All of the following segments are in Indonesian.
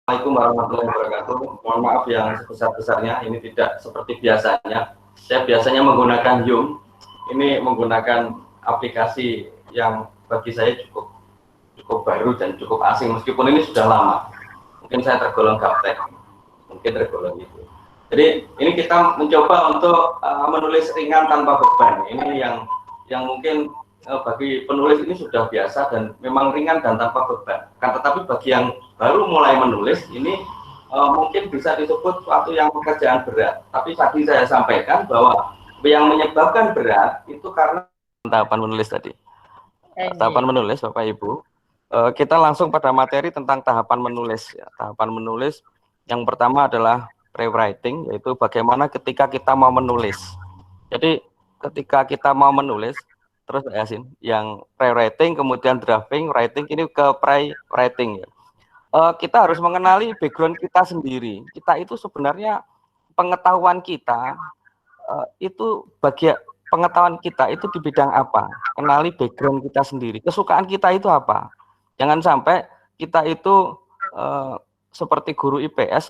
Assalamualaikum warahmatullahi wabarakatuh. Mohon maaf yang sebesar-besarnya, ini tidak seperti biasanya. Saya biasanya menggunakan Zoom, ini menggunakan aplikasi yang bagi saya cukup cukup baru dan cukup asing, meskipun ini sudah lama. Mungkin saya tergolong gaptek, mungkin tergolong itu. Jadi ini kita mencoba untuk menulis ringan tanpa beban. Ini yang mungkin bagi penulis ini sudah biasa dan memang ringan dan tanpa beban. Kan tetapi bagi yang baru mulai menulis ini mungkin bisa disebut suatu yang pekerjaan berat. Tapi tadi saya sampaikan bahwa yang menyebabkan berat itu karena tahapan menulis tadi. Tahapan menulis, Bapak Ibu. Kita langsung pada materi tentang tahapan menulis. Ya. Tahapan menulis yang pertama adalah pre-writing, yaitu bagaimana ketika kita mau menulis. Jadi ketika kita mau menulis, terus Yasin, yang pre-writing, kemudian drafting, writing, ini ke pre-writing ya. Kita harus mengenali background kita sendiri. Kita itu sebenarnya pengetahuan kita itu bagian pengetahuan kita itu di bidang apa? Kenali background kita sendiri. Kesukaan kita itu apa? Jangan sampai kita itu seperti guru IPS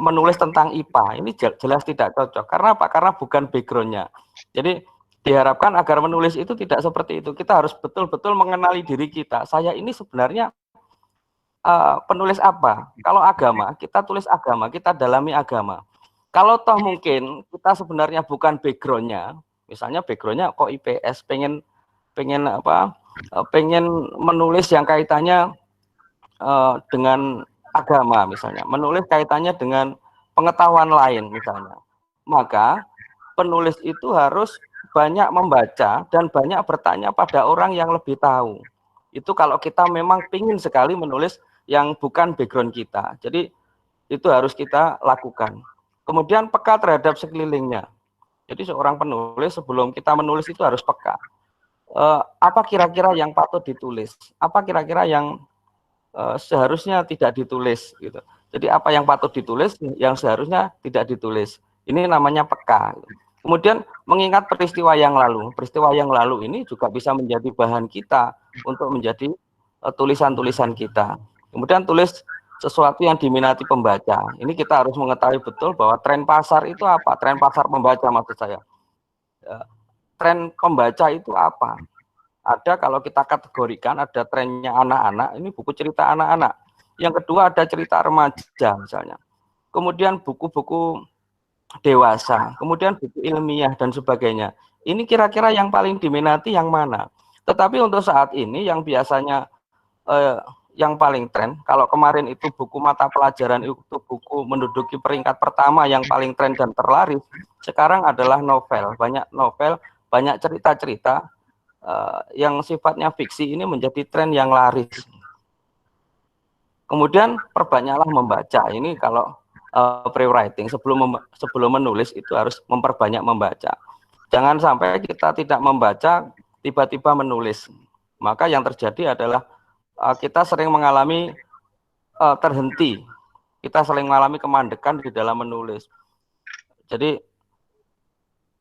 menulis tentang IPA. Ini jelas tidak cocok. Karena apa? Karena bukan backgroundnya. Jadi diharapkan agar menulis itu tidak seperti itu. Kita harus betul-betul mengenali diri kita. Saya ini sebenarnya penulis apa? Kalau agama, kita tulis agama, kita dalami agama. Kalau toh mungkin kita sebenarnya bukan backgroundnya, misalnya backgroundnya kok IPS, pengen menulis yang kaitannya dengan agama misalnya, menulis kaitannya dengan pengetahuan lain misalnya, maka penulis itu harus banyak membaca dan banyak bertanya pada orang yang lebih tahu. Itu kalau kita memang ingin sekali menulis yang bukan background kita. Jadi itu harus kita lakukan. Kemudian peka terhadap sekelilingnya. Jadi seorang penulis sebelum kita menulis itu harus peka. Apa kira-kira yang patut ditulis? Apa kira-kira yang seharusnya tidak ditulis? Gitu. Jadi apa yang patut ditulis, yang seharusnya tidak ditulis. Ini namanya peka. Kemudian mengingat peristiwa yang lalu. Peristiwa yang lalu ini juga bisa menjadi bahan kita untuk menjadi tulisan-tulisan kita. Kemudian tulis sesuatu yang diminati pembaca. Ini kita harus mengetahui betul bahwa tren pasar itu apa? Tren pasar pembaca maksud saya. Tren pembaca itu apa? Ada kalau kita kategorikan ada trennya anak-anak, ini buku cerita anak-anak. Yang kedua ada cerita remaja misalnya. Kemudian buku-buku dewasa, kemudian buku ilmiah dan sebagainya. Ini kira-kira yang paling diminati yang mana? Tetapi untuk saat ini yang biasanya yang paling tren, kalau kemarin itu buku mata pelajaran itu buku menduduki peringkat pertama yang paling tren dan terlaris, sekarang adalah novel, banyak cerita-cerita yang sifatnya fiksi ini menjadi tren yang laris. Kemudian perbanyaklah membaca. Ini kalau pre-writing sebelum menulis itu harus memperbanyak membaca. Jangan sampai kita tidak membaca tiba-tiba menulis. Maka yang terjadi adalah kita sering mengalami terhenti. Kita sering mengalami kemandekan di dalam menulis. Jadi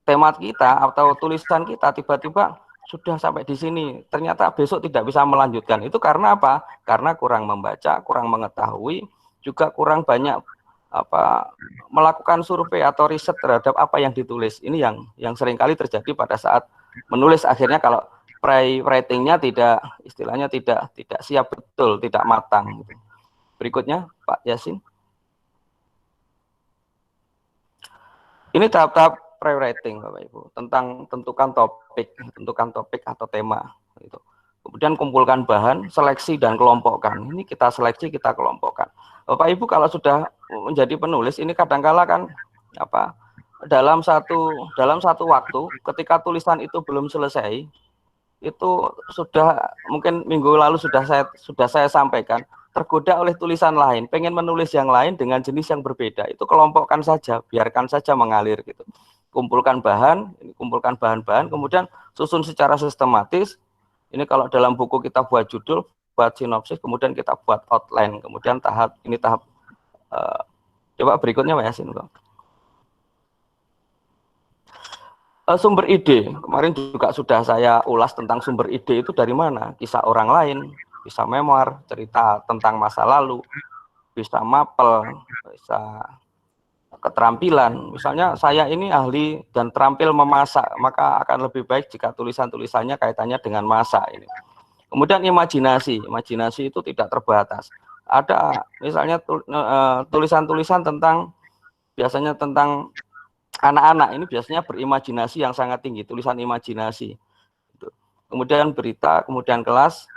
tema kita atau tulisan kita tiba-tiba sudah sampai di sini, ternyata besok tidak bisa melanjutkan. Itu karena apa? Karena kurang membaca, kurang mengetahui, juga kurang banyak melakukan survei atau riset terhadap apa yang ditulis. Ini yang seringkali terjadi pada saat menulis. Akhirnya kalau writing-nya tidak, istilahnya tidak siap betul, tidak matang. Berikutnya, Pak Yasin. Ini tahap-tahap pre-writing, Bapak Ibu, tentang tentukan topik atau tema. Gitu. Kemudian kumpulkan bahan, seleksi dan kelompokkan. Ini kita seleksi, kita kelompokkan. Bapak Ibu kalau sudah menjadi penulis, ini kadang-kala kan dalam satu waktu, ketika tulisan itu belum selesai, itu sudah mungkin minggu lalu sudah saya sampaikan, tergoda oleh tulisan lain, pengen menulis yang lain dengan jenis yang berbeda, itu kelompokkan saja, biarkan saja mengalir gitu. Kumpulkan bahan-bahan, kemudian susun secara sistematis. Ini kalau dalam buku kita buat judul, buat sinopsis, kemudian kita buat outline, kemudian tahap coba berikutnya Pak Yasin, Bang. Sumber ide, kemarin juga sudah saya ulas tentang sumber ide itu dari mana, kisah orang lain, kisah memoir, cerita tentang masa lalu, bisa mapel, bisa keterampilan. Misalnya saya ini ahli dan terampil memasak, maka akan lebih baik jika tulisan-tulisannya kaitannya dengan masak ini. Kemudian imajinasi itu tidak terbatas. Ada misalnya tulisan-tulisan tentang biasanya tentang anak-anak, ini biasanya berimajinasi yang sangat tinggi, tulisan imajinasi. Kemudian berita, kemudian kelas,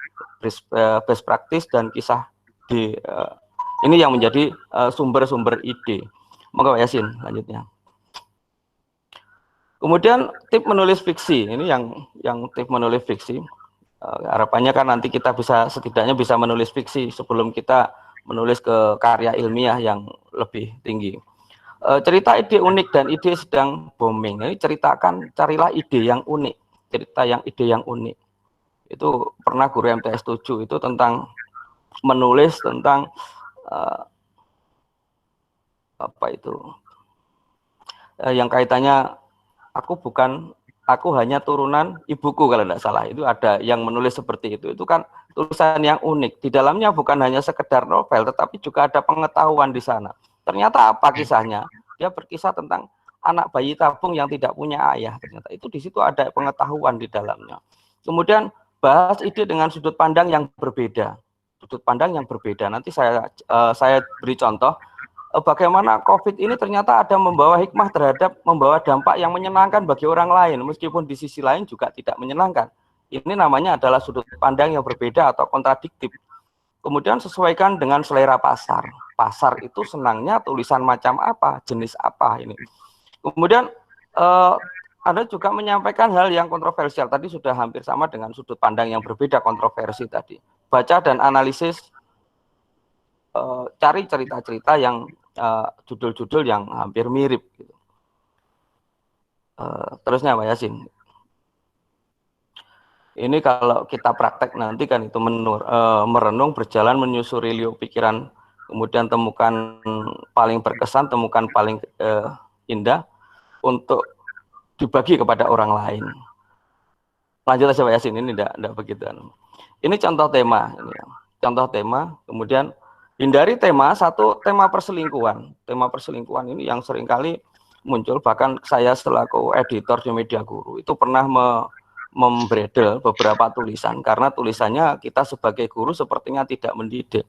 best practice dan kisah di ini yang menjadi sumber-sumber ide. Monggo Pak Yasin lanjutnya. Kemudian tip menulis fiksi, ini yang tip menulis fiksi. Harapannya kan nanti kita bisa setidaknya bisa menulis fiksi sebelum kita menulis ke karya ilmiah yang lebih tinggi. Cerita ide unik dan ide sedang booming. Ini ceritakan, carilah ide yang unik, ide yang unik. Itu pernah guru MTS 7 itu tentang menulis tentang apa itu? Yang kaitannya aku hanya turunan ibuku kalau tidak salah. Itu ada yang menulis seperti itu. Itu kan tulisan yang unik. Di dalamnya bukan hanya sekedar novel, tetapi juga ada pengetahuan di sana. Ternyata apa kisahnya? Dia berkisah tentang anak bayi tabung yang tidak punya ayah. Ternyata itu di situ ada pengetahuan di dalamnya. Kemudian bahas ide dengan sudut pandang yang berbeda. Sudut pandang yang berbeda. Nanti saya beri contoh. Bagaimana COVID ini ternyata ada membawa hikmah terhadap membawa dampak yang menyenangkan bagi orang lain, meskipun di sisi lain juga tidak menyenangkan. Ini namanya adalah sudut pandang yang berbeda atau kontradiktif. Kemudian sesuaikan dengan selera pasar. Pasar itu senangnya tulisan macam apa, jenis apa ini. Kemudian Anda juga menyampaikan hal yang kontroversial. Tadi sudah hampir sama dengan sudut pandang yang berbeda, kontroversi tadi. Baca dan analisis, cari cerita-cerita yang judul-judul yang hampir mirip gitu. Terusnya Pak Yasin, ini kalau kita praktek nanti kan itu merenung, berjalan, menyusuri liuk pikiran, kemudian temukan paling berkesan, temukan paling indah untuk dibagi kepada orang lain. Lanjut aja Pak Yasin, ini enggak begitu. Ini contoh tema, contoh tema, kemudian hindari tema perselingkuhan. Tema perselingkuhan ini yang seringkali muncul, bahkan saya selaku editor di Media Guru itu pernah membredel beberapa tulisan karena tulisannya kita sebagai guru sepertinya tidak mendidik.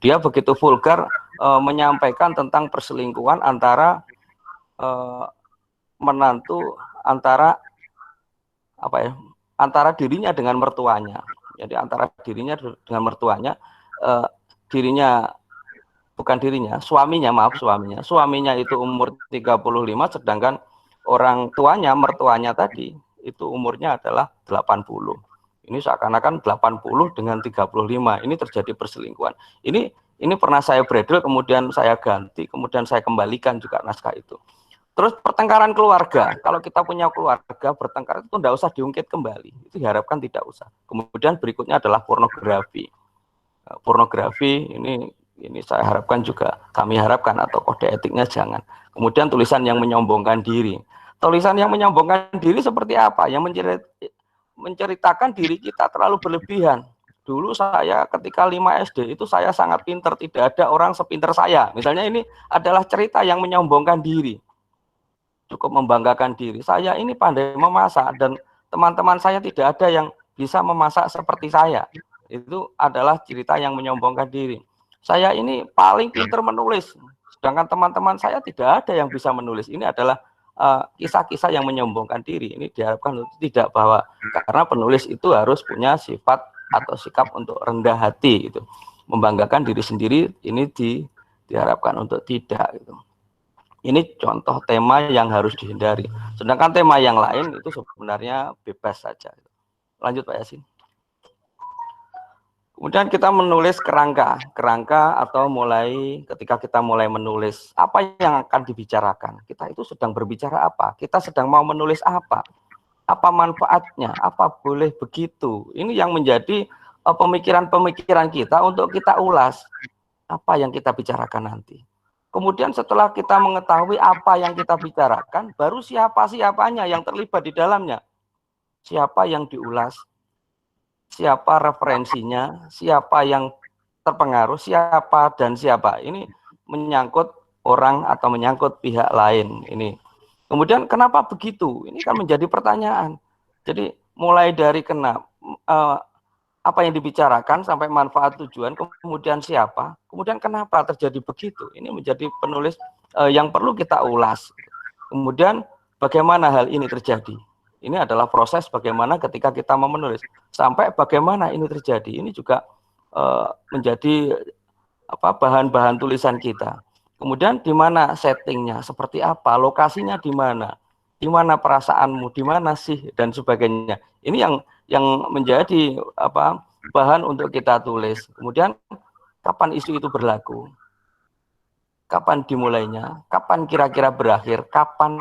Dia begitu vulgar menyampaikan tentang perselingkuhan antara menantu, antara dirinya dengan mertuanya. Jadi antara dirinya dengan mertuanya, suaminya itu umur 35, sedangkan orang tuanya, mertuanya tadi itu umurnya adalah 80. Ini seakan-akan 80 dengan 35, ini terjadi perselingkuhan. Ini pernah saya bredel, kemudian saya ganti, kemudian saya kembalikan juga naskah itu. Terus pertengkaran keluarga, kalau kita punya keluarga bertengkar itu tidak usah diungkit kembali, itu diharapkan tidak usah. Kemudian berikutnya adalah pornografi. Pornografi ini saya harapkan juga, kami harapkan atau kode etiknya jangan. Kemudian tulisan yang menyombongkan diri. Tulisan yang menyombongkan diri seperti apa? Yang menceritakan diri kita terlalu berlebihan. Dulu saya ketika 5 SD itu saya sangat pinter, tidak ada orang sepinter saya. Misalnya ini adalah cerita yang menyombongkan diri. Cukup membanggakan diri. Saya ini pandai memasak dan teman-teman saya tidak ada yang bisa memasak seperti saya. Itu adalah cerita yang menyombongkan diri. Saya ini paling pintar menulis, sedangkan teman-teman saya tidak ada yang bisa menulis. Ini adalah kisah-kisah yang menyombongkan diri. Ini diharapkan tidak, bahwa karena penulis itu harus punya sifat atau sikap untuk rendah hati gitu. Membanggakan diri sendiri ini diharapkan untuk tidak gitu. Ini contoh tema yang harus dihindari. Sedangkan tema yang lain itu sebenarnya bebas saja. Lanjut Pak Yasin. Kemudian kita menulis kerangka atau ketika kita mulai menulis apa yang akan dibicarakan. Kita itu sedang berbicara apa? Kita sedang mau menulis apa? Apa manfaatnya? Apa boleh begitu? Ini yang menjadi pemikiran-pemikiran kita untuk kita ulas. Apa yang kita bicarakan nanti. Kemudian setelah kita mengetahui apa yang kita bicarakan, baru siapanya yang terlibat di dalamnya. Siapa yang diulas, siapa referensinya, siapa yang terpengaruh siapa dan siapa. Ini menyangkut orang atau menyangkut pihak lain. Ini. Kemudian kenapa begitu? Ini kan menjadi pertanyaan. Jadi mulai dari apa yang dibicarakan sampai manfaat tujuan, kemudian siapa, kemudian kenapa terjadi begitu. Ini menjadi penulis yang perlu kita ulas. Kemudian bagaimana hal ini terjadi. Ini adalah proses bagaimana ketika kita mau menulis. Sampai bagaimana ini terjadi. Ini juga menjadi bahan-bahan tulisan kita. Kemudian di mana settingnya, seperti apa, lokasinya di mana perasaanmu, di mana sih, dan sebagainya. Ini yang menjadi bahan untuk kita tulis. Kemudian kapan isu itu berlaku, kapan dimulainya, kapan kira-kira berakhir, kapan,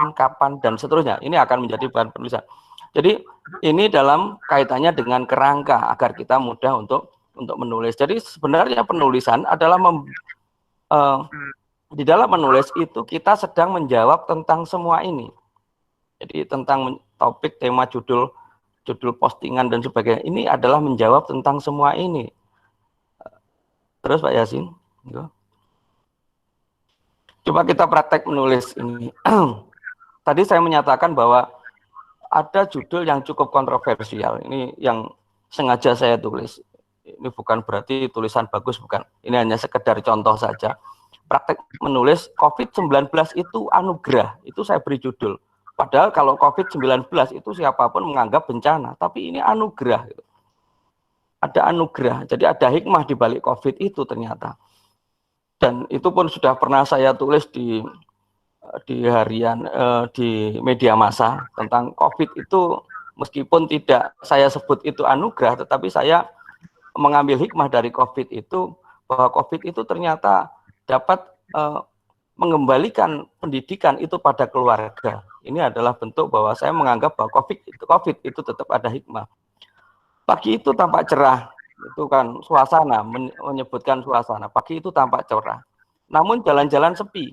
dan seterusnya. Ini akan menjadi bahan penulisan. Jadi ini dalam kaitannya dengan kerangka agar kita mudah untuk menulis. Jadi sebenarnya penulisan adalah di dalam menulis itu kita sedang menjawab tentang semua ini. Jadi tentang topik, tema, judul postingan dan sebagainya. Ini adalah menjawab tentang semua ini. Terus Pak Yasin. Coba kita praktek menulis ini. Tadi saya menyatakan bahwa ada judul yang cukup kontroversial. Ini yang sengaja saya tulis. Ini bukan berarti tulisan bagus, bukan. Ini hanya sekedar contoh saja. Praktek menulis COVID-19 itu anugerah. Itu saya beri judul. Padahal kalau COVID-19 itu siapapun menganggap bencana, tapi ini anugerah. Ada anugerah, jadi ada hikmah di balik COVID itu ternyata. Dan itu pun sudah pernah saya tulis di harian, di media massa tentang COVID itu, meskipun tidak saya sebut itu anugerah, tetapi saya mengambil hikmah dari COVID itu, bahwa COVID itu ternyata dapat mengembalikan pendidikan itu pada keluarga. Ini adalah bentuk bahwa saya menganggap bahwa COVID itu tetap ada hikmah. Pagi itu tampak cerah, itu kan suasana, menyebutkan suasana. Pagi itu tampak cerah, namun jalan-jalan sepi.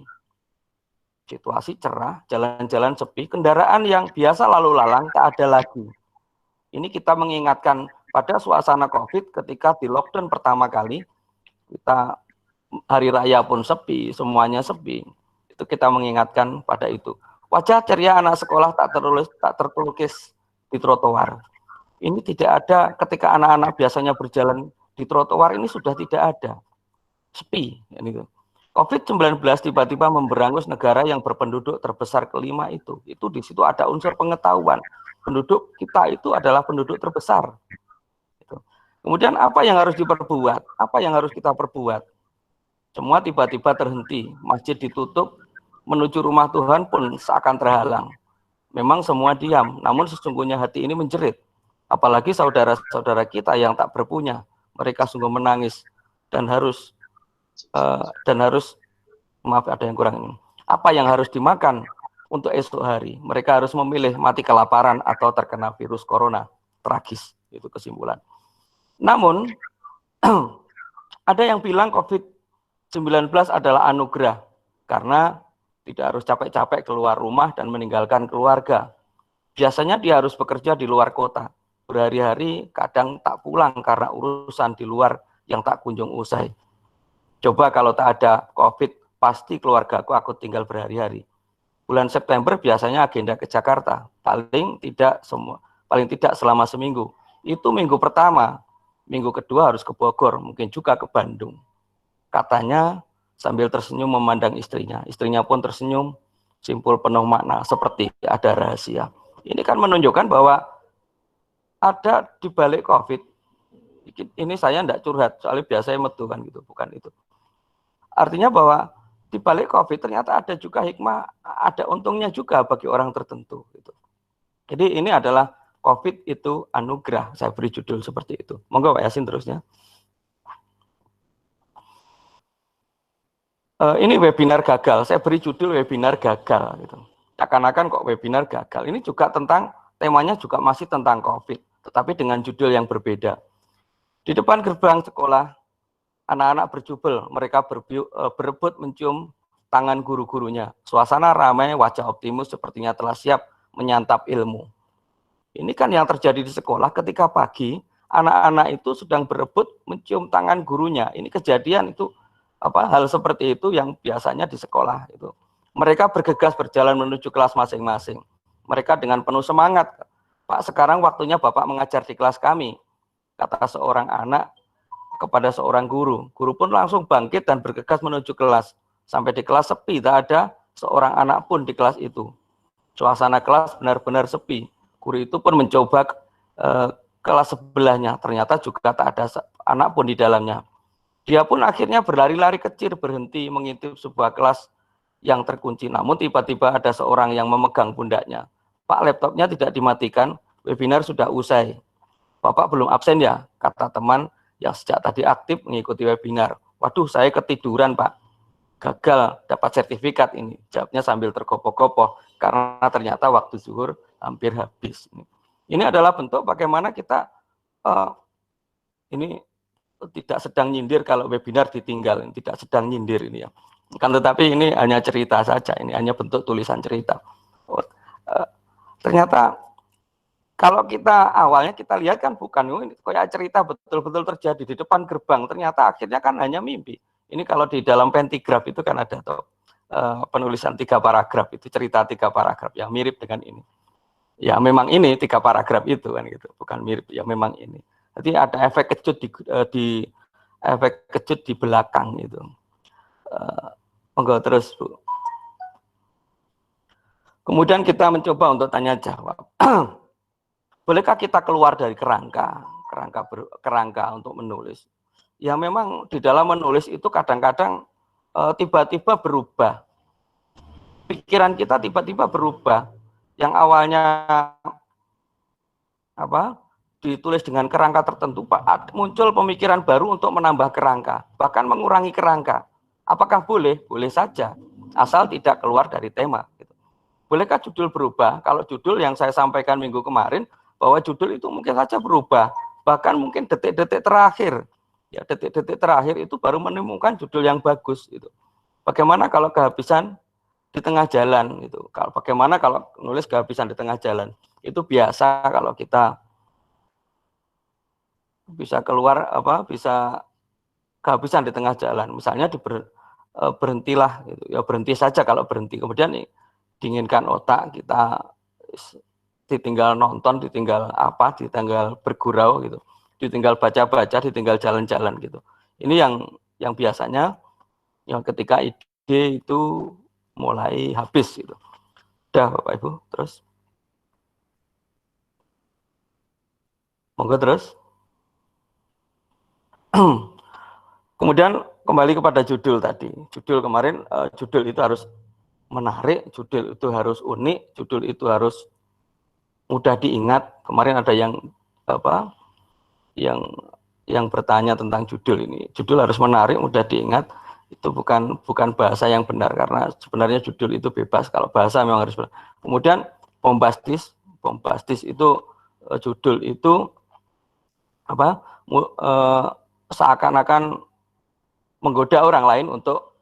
Situasi cerah, jalan-jalan sepi, kendaraan yang biasa lalu lalang tak ada lagi. Ini kita mengingatkan pada suasana COVID ketika di lockdown pertama kali, kita hari raya pun sepi, semuanya sepi. Itu kita mengingatkan pada itu. Wajah ceria anak sekolah tak terlukis di trotoar. Ini tidak ada ketika anak-anak biasanya berjalan di trotoar, ini sudah tidak ada. Sepi. COVID-19 tiba-tiba memberangus negara yang berpenduduk terbesar kelima itu. Itu di situ ada unsur pengetahuan. Penduduk kita itu adalah penduduk terbesar. Kemudian apa yang harus diperbuat? Apa yang harus kita perbuat? Semua tiba-tiba terhenti. Masjid ditutup, menuju rumah Tuhan pun seakan terhalang. Memang semua diam, namun sesungguhnya hati ini menjerit. Apalagi saudara-saudara kita yang tak berpunya, mereka sungguh menangis dan harus maaf ada yang kurang ini. Apa yang harus dimakan untuk esok hari? Mereka harus memilih mati kelaparan atau terkena virus corona. Tragis, itu kesimpulan. Namun ada yang bilang COVID-19 adalah anugerah karena tidak harus capek-capek keluar rumah dan meninggalkan keluarga. Biasanya dia harus bekerja di luar kota. Berhari-hari kadang tak pulang karena urusan di luar yang tak kunjung usai. Coba kalau tak ada COVID, pasti keluargaku aku tinggal berhari-hari. Bulan September biasanya agenda ke Jakarta, paling tidak selama seminggu. Itu minggu pertama, minggu kedua harus ke Bogor, mungkin juga ke Bandung. Katanya sambil tersenyum memandang istrinya. Istrinya pun tersenyum, simpul penuh makna, seperti ada rahasia. Ini kan menunjukkan bahwa ada di balik COVID. Ini saya tidak curhat, soalnya biasanya metu kan gitu, bukan itu. Artinya bahwa di balik COVID ternyata ada juga hikmah, ada untungnya juga bagi orang tertentu. Gitu. Jadi ini adalah COVID itu anugerah, saya beri judul seperti itu. Monggo Pak Yasin terusnya. Ini webinar gagal, saya beri judul webinar gagal. Gitu. Seakan-akan kok webinar gagal. Ini juga tentang, temanya juga masih tentang COVID, tetapi dengan judul yang berbeda. Di depan gerbang sekolah, anak-anak berjubel, mereka berebut mencium tangan guru-gurunya. Suasana ramai, wajah optimus sepertinya telah siap menyantap ilmu. Ini kan yang terjadi di sekolah ketika pagi, anak-anak itu sedang berebut mencium tangan gurunya. Ini kejadian itu hal seperti itu yang biasanya di sekolah itu. Mereka bergegas berjalan menuju kelas masing-masing. Mereka dengan penuh semangat, Pak, sekarang waktunya Bapak mengajar di kelas kami, kata seorang anak kepada seorang guru. Guru pun langsung bangkit dan bergegas menuju kelas. Sampai di kelas sepi, tak ada seorang anak pun di kelas itu. Suasana kelas benar-benar sepi. Guru itu pun mencoba kelas sebelahnya, ternyata juga tak ada anak pun di dalamnya. Dia pun akhirnya berlari-lari kecil berhenti mengintip sebuah kelas yang terkunci. Namun tiba-tiba ada seorang yang memegang pundaknya. Pak, laptopnya tidak dimatikan, webinar sudah usai. Bapak belum absen ya, kata teman yang sejak tadi aktif mengikuti webinar. Waduh, saya ketiduran, Pak. Gagal dapat sertifikat ini. Jawabnya sambil tergopoh-gopoh karena ternyata waktu zuhur hampir habis. Ini adalah bentuk bagaimana kita ini tidak sedang nyindir kalau webinar ditinggal, tidak sedang nyindir ini ya. Kan tetapi ini hanya cerita saja, ini hanya bentuk tulisan cerita. Ternyata kalau kita awalnya kita lihat kan bukan ini kayak cerita betul-betul terjadi di depan gerbang, ternyata akhirnya kan hanya mimpi. Ini kalau di dalam pentigraf itu kan ada penulisan 3 paragraf, itu cerita 3 paragraf yang mirip dengan ini. Ya memang ini 3 paragraf itu kan gitu, bukan mirip, ya memang ini. Jadi ada efek kejut di efek kejut di belakang itu. Monggo terus, Bu. Kemudian kita mencoba untuk tanya jawab. Bolehkah kita keluar dari kerangka untuk menulis? Ya memang di dalam menulis itu kadang-kadang tiba-tiba berubah. Pikiran kita tiba-tiba berubah. Yang awalnya ditulis dengan kerangka tertentu, Pak, muncul pemikiran baru untuk menambah kerangka, bahkan mengurangi kerangka. Apakah boleh? Boleh saja, asal tidak keluar dari tema. Bolehkah judul berubah? Kalau judul yang saya sampaikan minggu kemarin, bahwa judul itu mungkin saja berubah, bahkan mungkin detik-detik terakhir. Ya, detik-detik terakhir itu baru menemukan judul yang bagus. Gitu. Bagaimana kalau kehabisan di tengah jalan? Gitu. Bagaimana kalau nulis kehabisan di tengah jalan? Itu biasa kalau kita bisa keluar bisa kehabisan di tengah jalan. Misalnya berhentilah, gitu. Ya berhenti saja kalau berhenti. Kemudian diinginkan otak kita ditinggal nonton, ditinggal bergurau gitu, ditinggal baca-baca, ditinggal jalan-jalan gitu. Ini yang biasanya yang ketika ide itu mulai habis gitu. Udah Bapak Ibu, terus. Monggo terus. Kemudian kembali kepada judul tadi. Judul kemarin, judul itu harus menarik, judul itu harus unik, judul itu harus mudah diingat. Kemarin ada yang yang bertanya tentang judul ini. Judul harus menarik, mudah diingat. Itu bukan bahasa yang benar karena sebenarnya judul itu bebas. Kalau bahasa memang harus benar. Kemudian bombastis itu judul itu seakan-akan menggoda orang lain untuk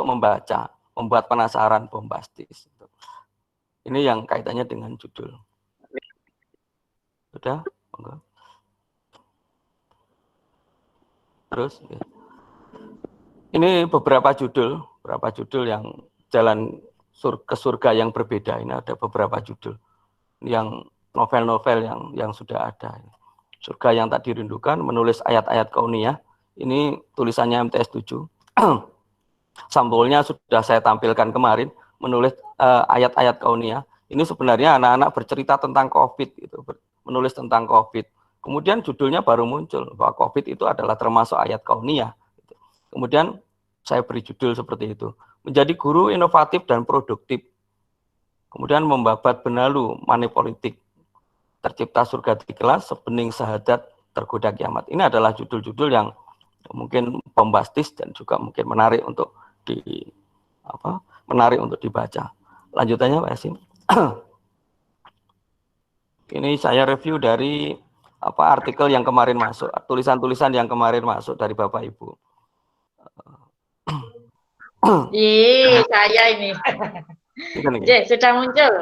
membaca, membuat penasaran, bombastis. Ini yang kaitannya dengan judul. Sudah? Terus, ya. Ini beberapa judul yang jalan ke surga yang berbeda. Ini ada beberapa judul yang novel-novel yang sudah ada. Surga yang tak dirindukan, menulis ayat-ayat kauniyah. Ini tulisannya MTS 7. Sampulnya sudah saya tampilkan kemarin, menulis ayat-ayat kauniyah. Ini sebenarnya anak-anak bercerita tentang COVID, gitu, menulis tentang COVID. Kemudian judulnya baru muncul, bahwa COVID itu adalah termasuk ayat kauniyah. Gitu. Kemudian saya beri judul seperti itu, menjadi guru inovatif dan produktif. Kemudian membabat benalu, money politik. Tercipta surga di kelas, sebening sahadat, tergoda kiamat. Ini adalah judul-judul yang mungkin bombastis dan juga mungkin menarik untuk dibaca. Lanjutannya Pak Yasin. Ini saya review dari artikel yang kemarin masuk, tulisan-tulisan yang kemarin masuk dari Bapak Ibu. Saya ini. Sudah muncul.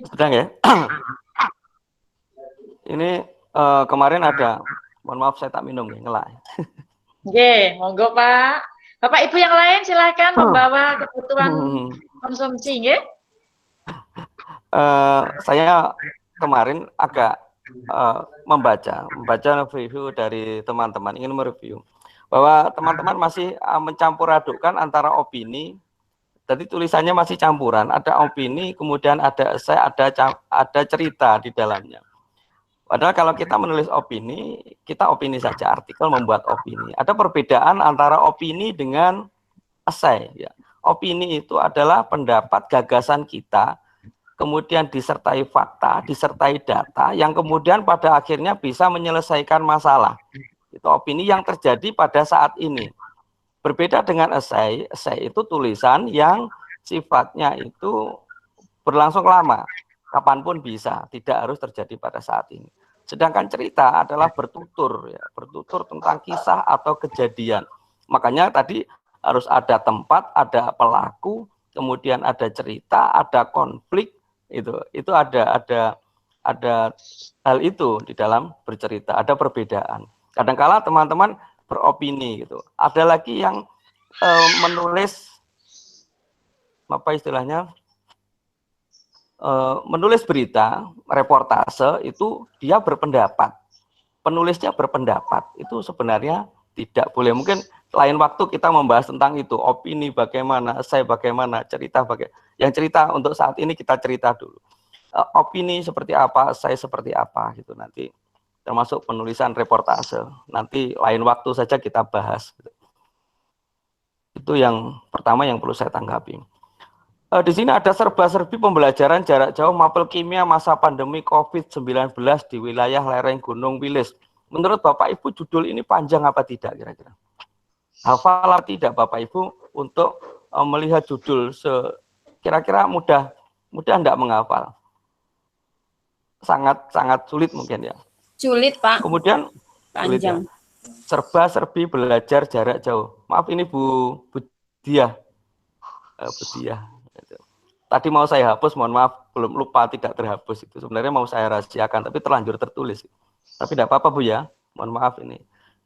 Sedang ya? Ini kemarin ada, mohon maaf saya tak minum ngelak. Oke, monggo Pak. Bapak Ibu yang lain silahkan membawa kebutuhan konsumsi, nggih. Saya kemarin agak membaca review dari teman-teman, ingin mereview bahwa teman-teman masih mencampur adukkan antara opini. Jadi tulisannya masih campuran, ada opini, kemudian ada esai, ada cerita di dalamnya. Padahal kalau kita menulis opini, kita opini saja, artikel membuat opini. Ada perbedaan antara opini dengan esai. Ya. Opini itu adalah pendapat, gagasan kita, kemudian disertai fakta, disertai data, yang kemudian pada akhirnya bisa menyelesaikan masalah. Itu opini yang terjadi pada saat ini. Berbeda dengan esai itu tulisan yang sifatnya itu berlangsung lama, kapanpun bisa, tidak harus terjadi pada saat ini. Sedangkan cerita adalah bertutur, ya, bertutur tentang kisah atau kejadian. Makanya tadi harus ada tempat, ada pelaku, kemudian ada cerita, ada konflik, itu ada hal itu di dalam bercerita, ada perbedaan. Kadangkala teman-teman beropini gitu. Ada lagi yang menulis apa istilahnya? Menulis berita, reportase itu dia berpendapat. Penulisnya berpendapat. Itu sebenarnya tidak boleh. Mungkin lain waktu kita membahas tentang itu, opini bagaimana, esai bagaimana, cerita bagaimana. Yang cerita untuk saat ini kita cerita dulu. Opini seperti apa, esai seperti apa gitu nanti. Termasuk penulisan reportase. Nanti lain waktu saja kita bahas. Itu yang pertama yang perlu saya tanggapi. Di sini ada serba-serbi pembelajaran jarak jauh mapel kimia masa pandemi COVID-19 di wilayah lereng Gunung Wilis. Menurut Bapak Ibu judul ini panjang apa tidak kira-kira? Hafal atau tidak Bapak Ibu untuk melihat judul kira-kira mudah enggak menghafal? Sangat sulit mungkin ya. Sulit, Pak. Kemudian panjang. Ya. Serba-serbi belajar jarak jauh. Maaf ini Bu Diah. Bu Diah. Tadi mau saya hapus, mohon maaf, belum lupa tidak terhapus itu. Sebenarnya mau saya rahasiakan, tapi terlanjur tertulis. Tapi tidak apa-apa Bu ya. Mohon maaf ini.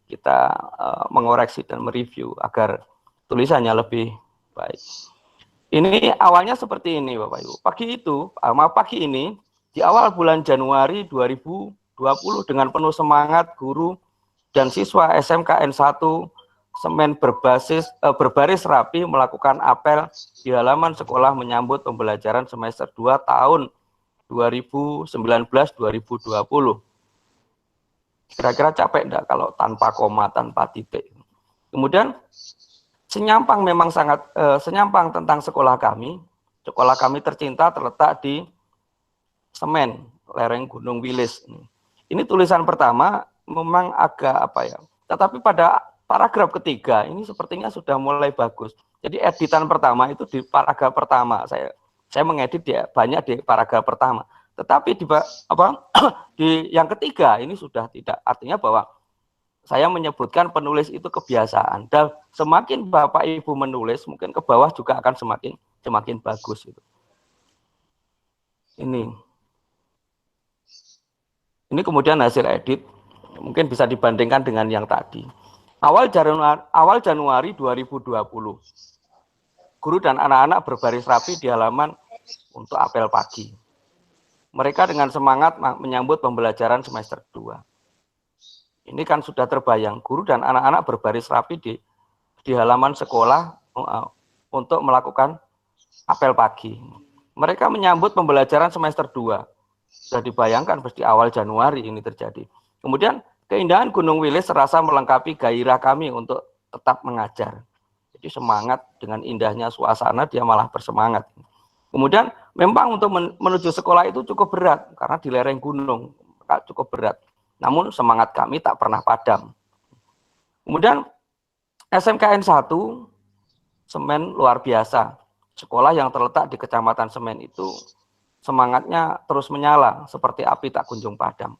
Kita mengoreksi dan mereview agar tulisannya lebih baik. Ini awalnya seperti ini Bapak Ibu. Pagi ini di awal bulan Januari 2020 dengan penuh semangat guru dan siswa SMKN 1 Semen berbaris rapi melakukan apel di halaman sekolah menyambut pembelajaran semester 2 tahun 2019-2020. Kira-kira capek enggak kalau tanpa koma, tanpa titik? Kemudian senyampang memang sangat senyampang tentang sekolah kami. Sekolah kami tercinta terletak di Semen, lereng Gunung Wilis. Ini tulisan pertama memang agak apa ya. Tetapi pada paragraf ketiga ini sepertinya sudah mulai bagus. Jadi editan pertama itu di paragraf pertama. Saya mengedit banyak di paragraf pertama. Tetapi di yang ketiga ini sudah tidak. Artinya bahwa saya menyebutkan penulis itu kebiasaan. Dan semakin Bapak Ibu menulis, mungkin ke bawah juga akan semakin bagus. Ini kemudian hasil edit. Mungkin bisa dibandingkan dengan yang tadi. Awal Januari 2020, guru dan anak-anak berbaris rapi di halaman untuk apel pagi. Mereka dengan semangat menyambut pembelajaran semester 2. Ini kan sudah terbayang, guru dan anak-anak berbaris rapi di halaman sekolah untuk melakukan apel pagi. Mereka menyambut pembelajaran semester 2. Sudah dibayangkan pasti awal Januari ini terjadi. Kemudian keindahan Gunung Wilis serasa melengkapi gairah kami untuk tetap mengajar. Jadi semangat dengan indahnya suasana dia malah bersemangat. Kemudian memang untuk menuju sekolah itu cukup berat karena di lereng gunung cukup berat. Namun semangat kami tak pernah padam. Kemudian SMKN 1 Semen luar biasa. Sekolah yang terletak di Kecamatan Semen itu semangatnya terus menyala seperti api tak kunjung padam.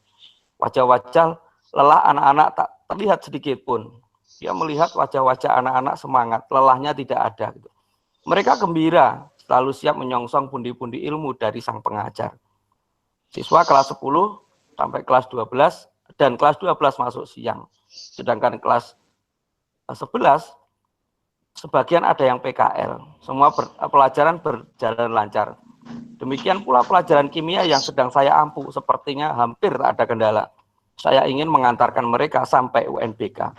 Wajah-wajah lelah anak-anak tak terlihat sedikit pun. Dia melihat wajah-wajah anak-anak semangat, lelahnya tidak ada. Mereka gembira, selalu siap menyongsong pundi-pundi ilmu dari sang pengajar. Siswa kelas 10 sampai kelas 12 dan kelas 12 masuk siang. Sedangkan kelas 11 sebagian ada yang PKL. Semua pelajaran berjalan lancar. Demikian pula pelajaran kimia yang sedang saya ampu, sepertinya hampir tak ada kendala. Saya ingin mengantarkan mereka sampai UNBK.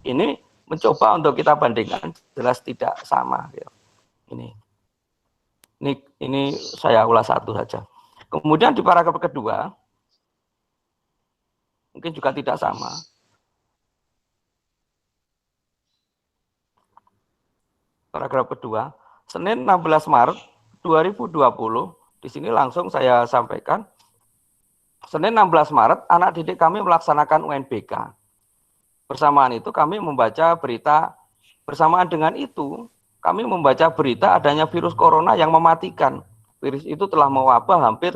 Ini mencoba untuk kita bandingkan, jelas tidak sama. Ini saya ulas satu saja. Kemudian di paragraf kedua, mungkin juga tidak sama. Paragraf kedua, Senin 16 Maret 2020, di sini langsung saya sampaikan, Senin 16 Maret, anak didik kami melaksanakan UNBK. Bersamaan itu kami membaca berita, bersamaan dengan itu, kami membaca berita adanya virus corona yang mematikan. Virus itu telah mewabah hampir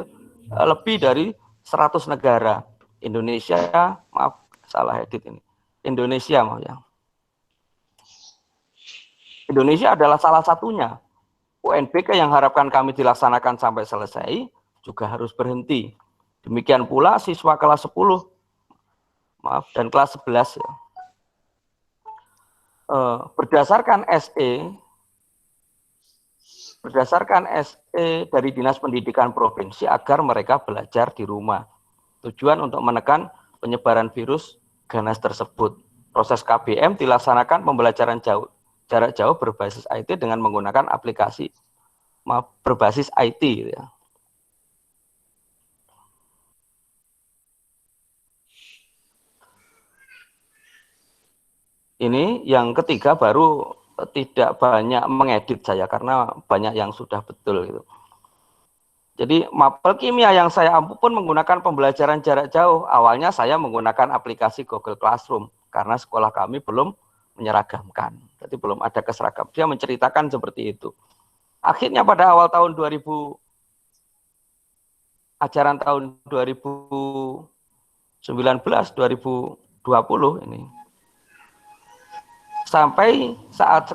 lebih dari 100 negara. Indonesia, maaf, salah edit ini. Indonesia, maaf ya. Indonesia adalah salah satunya. UNBK yang harapkan kami dilaksanakan sampai selesai juga harus berhenti. Demikian pula siswa kelas 10, maaf, dan kelas 11 ya. Berdasarkan SE dari Dinas Pendidikan Provinsi agar mereka belajar di rumah. Tujuan untuk menekan penyebaran virus ganas tersebut. Proses KBM dilaksanakan pembelajaran jarak jauh berbasis IT dengan menggunakan aplikasi berbasis IT. Ya. Ini yang ketiga baru tidak banyak mengedit saya karena banyak yang sudah betul gitu. Jadi mapel kimia yang saya ampu pun menggunakan pembelajaran jarak jauh. Awalnya saya menggunakan aplikasi Google Classroom karena sekolah kami belum menyeragamkan. Jadi belum ada keseragaman. Dia menceritakan seperti itu. Akhirnya pada awal tahun 2000, ajaran tahun 2019-2020 ini, sampai saat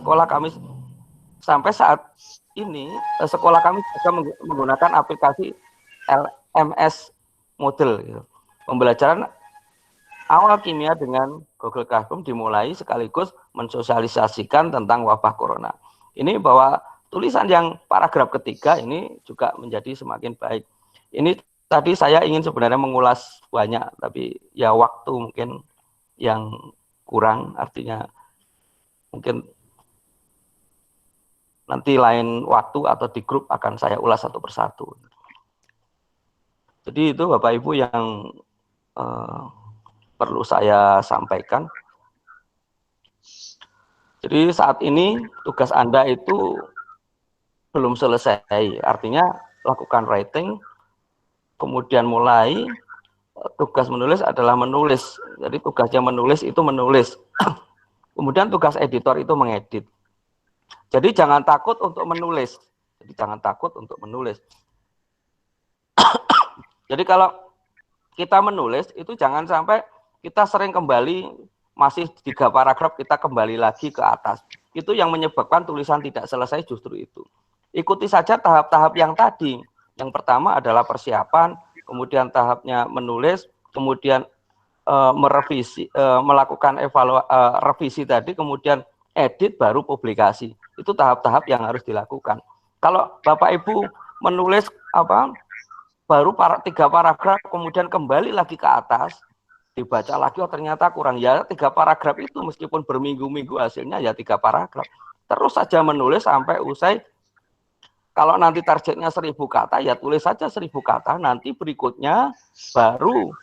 ini sekolah kami juga menggunakan aplikasi LMS Moodle. Gitu. Pembelajaran awal kimia dengan Google Classroom dimulai sekaligus mensosialisasikan tentang wabah corona. Ini bahwa tulisan yang paragraf ketiga ini juga menjadi semakin baik. Ini tadi saya ingin sebenarnya mengulas banyak, tapi ya waktu mungkin yang kurang, artinya mungkin nanti lain waktu atau di grup akan saya ulas satu persatu. Jadi itu Bapak Ibu yang perlu saya sampaikan. Jadi saat ini tugas Anda itu belum selesai, artinya lakukan writing, kemudian mulai tugas menulis adalah menulis. Jadi tugasnya menulis itu menulis. Kemudian tugas editor itu mengedit. Jadi jangan takut untuk menulis. Jadi kalau kita menulis itu jangan sampai kita sering kembali masih 3 paragraf kita kembali lagi ke atas. Itu yang menyebabkan tulisan tidak selesai justru itu. Ikuti saja tahap-tahap yang tadi. Yang pertama adalah persiapan, kemudian tahapnya menulis, kemudian merevisi, melakukan revisi tadi, kemudian edit, baru publikasi. Itu tahap-tahap yang harus dilakukan. Kalau Bapak Ibu menulis baru 3 paragraf, kemudian kembali lagi ke atas, dibaca lagi, oh ternyata kurang. Ya 3 paragraf itu meskipun berminggu-minggu hasilnya ya 3 paragraf. Terus saja menulis sampai usai. Kalau nanti targetnya 1000 kata, ya tulis saja 1000 kata. Nanti berikutnya baru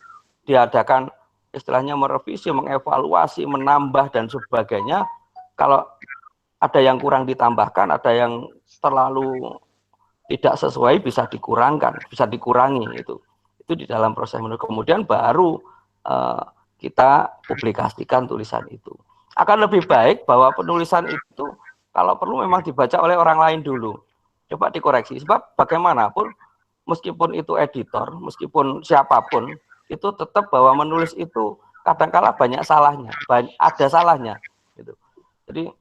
diadakan istilahnya merevisi, mengevaluasi, menambah dan sebagainya. Kalau ada yang kurang ditambahkan, ada yang terlalu tidak sesuai bisa dikurangkan, bisa dikurangi itu di dalam proses menulis. Kemudian baru kita publikasikan tulisan itu. Akan lebih baik bahwa penulisan itu kalau perlu memang dibaca oleh orang lain dulu. Coba dikoreksi, sebab bagaimanapun meskipun itu editor, meskipun siapapun, itu tetap bahwa menulis itu kadang-kala banyak salahnya, ada salahnya gitu. Jadi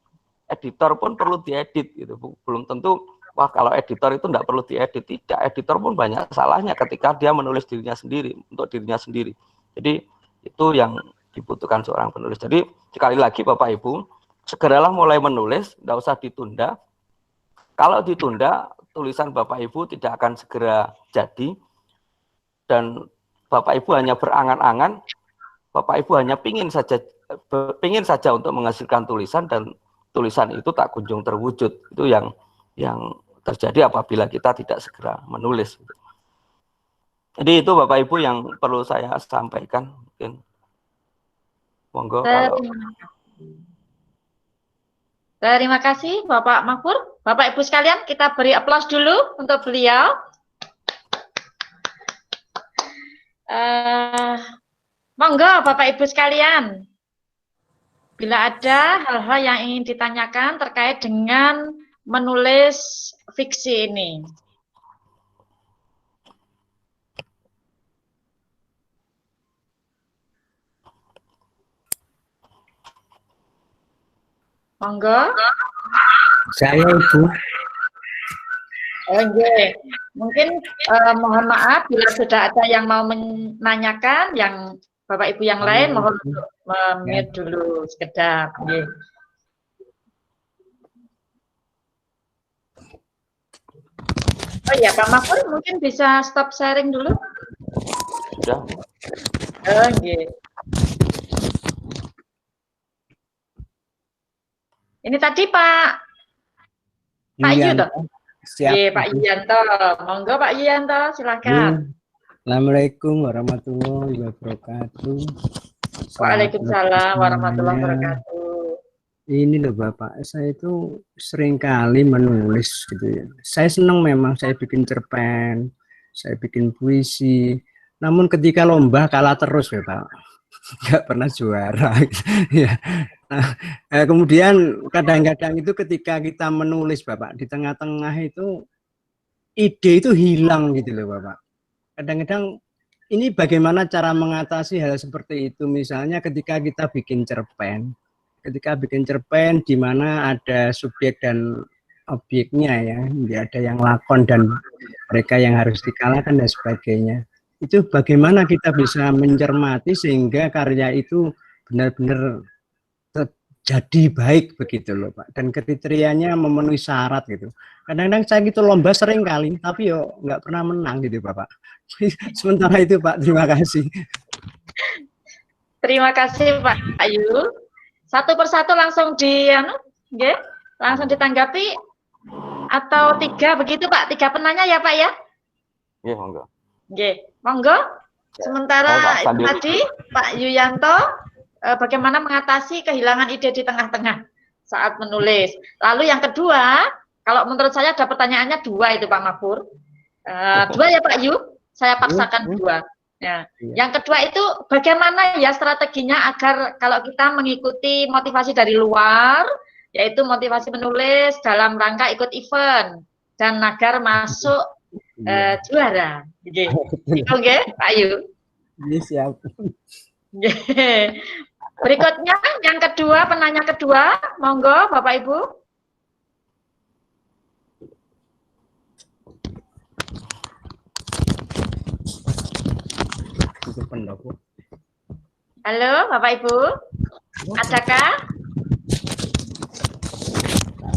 editor pun perlu diedit gitu. Belum tentu wah kalau editor itu tidak perlu diedit. Tidak, editor pun banyak salahnya ketika dia menulis dirinya sendiri, untuk dirinya sendiri. Jadi itu yang dibutuhkan seorang penulis. Jadi sekali lagi Bapak Ibu, segeralah mulai menulis, tidak usah ditunda. Kalau ditunda, tulisan Bapak Ibu tidak akan segera jadi, dan Bapak Ibu hanya berangan-angan, Bapak Ibu hanya pingin saja untuk menghasilkan tulisan, dan tulisan itu tak kunjung terwujud. Itu yang terjadi apabila kita tidak segera menulis. Jadi itu Bapak Ibu yang perlu saya sampaikan. Mungkin monggo kalau. Terima kasih Bapak Mahfur. Bapak Ibu sekalian, kita beri aplaus dulu untuk beliau. Monggo Bapak Ibu sekalian, bila ada hal-hal yang ingin ditanyakan terkait dengan menulis fiksi ini. Monggo. Saya Ibu. Oke, mungkin mohon maaf bila sudah ada yang mau menanyakan, yang Bapak Ibu yang lain mohon untuk mute dulu sekedar. Okay. Oh iya, Pak Mahfur mungkin bisa stop sharing dulu. Sudah. Oke. Ini tadi Pak Yuyanto. Siap. Pak Yuyanto. Monggo Pak Yuyanto, silakan. Assalamualaikum warahmatullahi wabarakatuh. Waalaikumsalam warahmatullahi wabarakatuh. Ini loh Bapak, saya itu sering kali menulis gitu ya. Saya senang memang, saya bikin cerpen, saya bikin puisi. Namun ketika lomba kalah terus ya Pak, nggak pernah juara. Ya. Nah, kemudian kadang-kadang itu ketika kita menulis Bapak, di tengah-tengah itu ide itu hilang gitu loh Bapak. Kadang-kadang ini bagaimana cara mengatasi hal seperti itu, misalnya ketika kita bikin cerpen di mana ada subjek dan objeknya ya, ada yang lakon dan mereka yang harus dikalahkan dan sebagainya. Itu bagaimana kita bisa mencermati sehingga karya itu benar-benar jadi baik begitu loh Pak, dan kriterianya memenuhi syarat gitu. Kadang-kadang saya gitu lomba sering kali, tapi yo nggak pernah menang gitu Bapak. Sementara itu Pak, terima kasih. Terima kasih Pak Ayu. Satu persatu langsung langsung ditanggapi atau tiga begitu Pak? Tiga penanya ya Pak ya? Iya, monggo. Monggo. Sementara tadi Pak Yuyanto bagaimana mengatasi kehilangan ide di tengah-tengah saat menulis. Lalu yang kedua, kalau menurut saya ada pertanyaannya dua itu Pak Mahfur. Dua ya Pak Yu, saya paksakan dua. Ya. Yang kedua itu bagaimana ya strateginya agar kalau kita mengikuti motivasi dari luar, yaitu motivasi menulis dalam rangka ikut event dan agar masuk juara. Oke, Pak Yu. Siap. Berikutnya yang kedua, penanya kedua, monggo Bapak Ibu. Halo Bapak Ibu, adakah?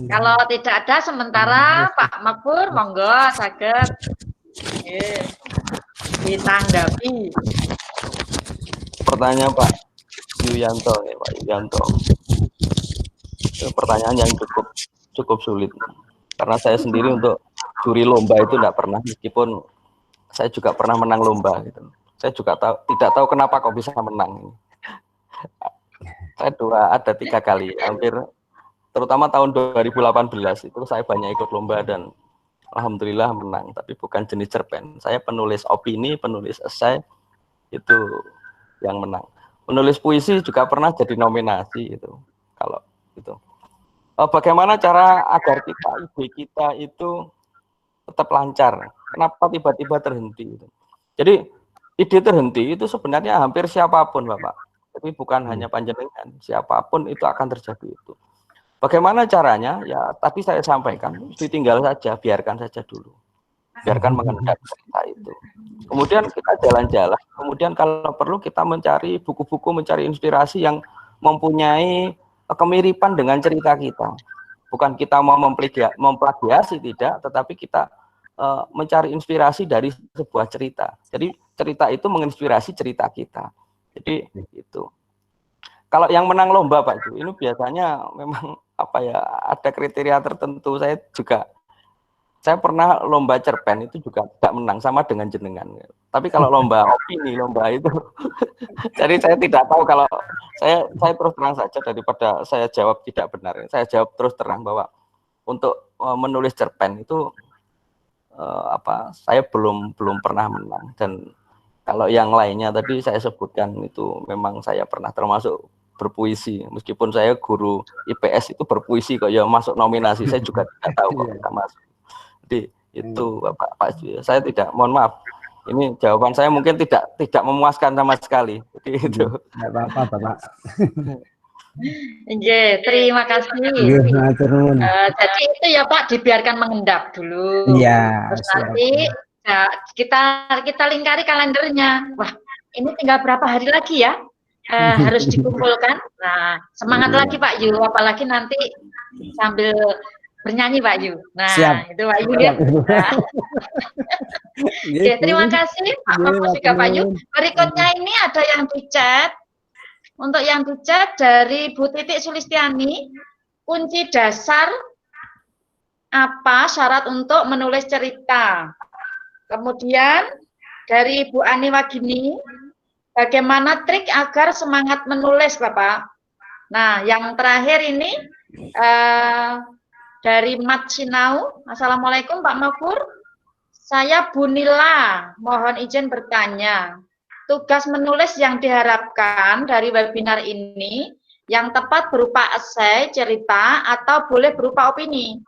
Kalau tidak ada sementara Pak Mahfur, monggo saged ditanggapi. Pertanyaan Pak Yuyanto ya Pak Yuyanto. Pertanyaan yang cukup sulit karena saya sendiri untuk juri lomba itu tidak pernah, meskipun saya juga pernah menang lomba gitu. Saya juga tidak tahu kenapa kok bisa menang. Saya ada 3 kali, hampir terutama tahun 2018 itu saya banyak ikut lomba dan alhamdulillah menang, tapi bukan jenis cerpen. Saya penulis opini, penulis esai itu yang menang. Penulis puisi juga pernah jadi nominasi itu. Kalau itu. Bagaimana cara agar ide kita itu tetap lancar? Kenapa tiba-tiba terhenti? Jadi ide terhenti itu sebenarnya hampir siapapun Bapak. Tapi bukan hanya panjenengan, siapapun itu akan terjadi itu. Bagaimana caranya? Ya tadi saya sampaikan, ditinggal saja, biarkan saja dulu. Biarkan mengendap cerita itu. Kemudian kita jalan-jalan, kemudian kalau perlu kita mencari buku-buku, mencari inspirasi yang mempunyai kemiripan dengan cerita kita. Bukan kita mau memplagiasi, tidak, tetapi kita mencari inspirasi dari sebuah cerita. Jadi cerita itu menginspirasi cerita kita. Jadi itu. Kalau yang menang lomba Pak Ju, ini biasanya memang apa ya, ada kriteria tertentu. Saya pernah lomba cerpen itu juga tidak menang, sama dengan jenengan. Tapi kalau lomba opini, lomba itu, jadi saya tidak tahu. Kalau saya terus terang saja, daripada saya jawab tidak benar, saya jawab terus terang bahwa untuk menulis cerpen itu saya belum pernah menang. Dan kalau yang lainnya tadi saya sebutkan itu memang saya pernah termasuk berpuisi, meskipun saya guru IPS itu berpuisi kok ya masuk nominasi, saya juga tidak tahu kok bisa masuk. Jadi itu Pak Ju, saya tidak, mohon maaf, ini jawaban saya mungkin tidak memuaskan sama sekali. Jadi itu. Tidak apa-apa Bapak. Terima kasih. Jadi itu ya Pak, dibiarkan mengendap dulu. Iya. Terus nanti ya, kita lingkari kalendernya. Wah, ini tinggal berapa hari lagi ya? Harus dikumpulkan. Nah, semangat lagi Pak Yu, apalagi nanti sambil bernyanyi Pak Yu. Nah, siap. Itu Pak Yu ya. Nah. Oke, terima kasih Pak Mahfuz juga Pak Yu. Berikutnya ini ada yang di chat. Untuk yang di chat dari Bu Titik Sulistiani, kunci dasar apa syarat untuk menulis cerita. Kemudian dari Bu Ani Wagini, bagaimana trik agar semangat menulis, Bapak? Nah, yang terakhir ini dari Mat Sinau. Assalamualaikum Pak Mafur. Saya Bu Nila, mohon izin bertanya. Tugas menulis yang diharapkan dari webinar ini yang tepat berupa esai, cerita, atau boleh berupa opini.